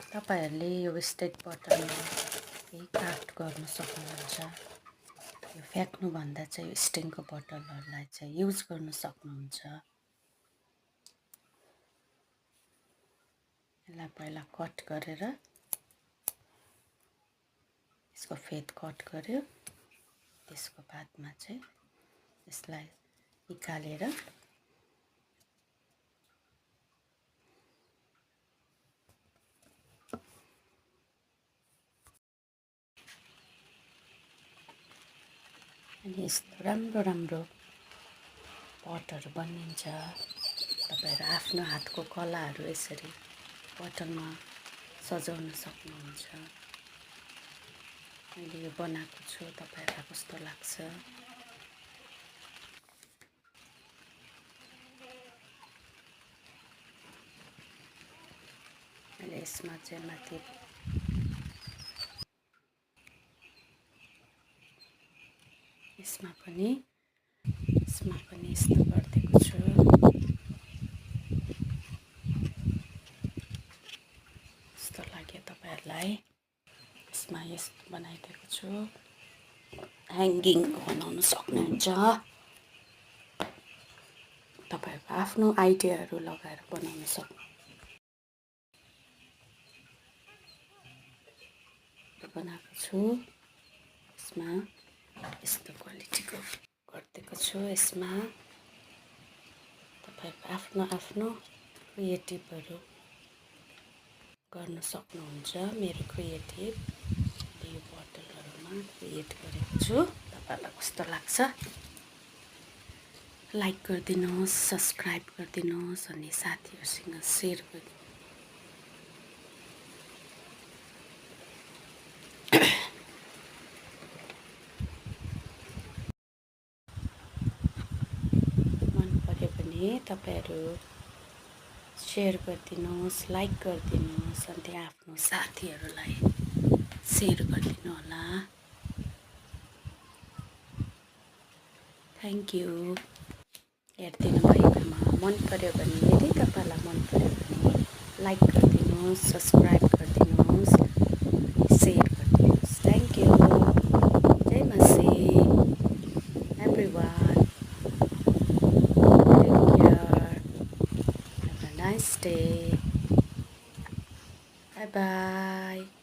तपाईहरुले यो वेस्टेज बोतलमा केही क्राफ्ट गर्न सक्नुहुन्छ। यो फ्याक्नु भन्दा चाहिँ स्टिलको बोतलहरुलाई चाहिँ युज गर्न सक्नुहुन्छ। यसलाई पहिला कट गरेर यसको फेद कट गर्यो। त्यसको बादमा चाहिँ यसलाई निकालेर अनि यस्तो राम्रो राम्रो पटहरु बनिन्छ। तपाईहरु आफ्नो हातको कलाहरु यसरी बोतलमा सजाउन सक्नुहुन्छ। मैले यो बनाएको छु, तपाईहरुलाई कस्तो लाग्छ? मैले यसमा चाहिँ माथि यसमा पनि यस्तो गरिदिएको छु। कस्तो लाग्यो तपाईहरुलाई? यसमा यस्तो बनाइदिएको छु। ह्याङ्गिङ बनाउन सक्नुहुन्छ। तपाईहरुको आफ्नो आइडियाहरु लगाएर बनाउन सक्नुहुन्छ। बनाएको छु। यसमा यस्तो क्वालिटीको गरिदिएको छु। यसमा तपाईहरुको आफ्नो क्रिएटिभहरु गर्न सक्नुहुन्छ। मेरो क्रिएटिभ यो बोतलहरुमा क्रिएट गरेको छु। तपाईहरुलाई कस्तो लाग्छ? लाइक गरिदिनुहोस्, सब्स्क्राइब गरिदिनुहोस् अनि साथीहरुसँग शेयर गरिदिनुहोस्। मन पर्यो भने तपाईहरु शेयर गरिदिनुहोस्, लाइक गरिदिनुहोस् अनि आफ्नो साथीहरुलाई शेयर गरिदिनु होला। Thank you. हेर्दिनु भएकोमा मन पर्यो भने यदि तपाईलाई मन पर्यो भने लाइक गरिदिनुहोस्, सब्स्क्राइब गरिदिनुहोस्, शेयर गरिदिनुहोस्। Thank you. जय मसी everyone. Take care. Have a nice day. Bye bye.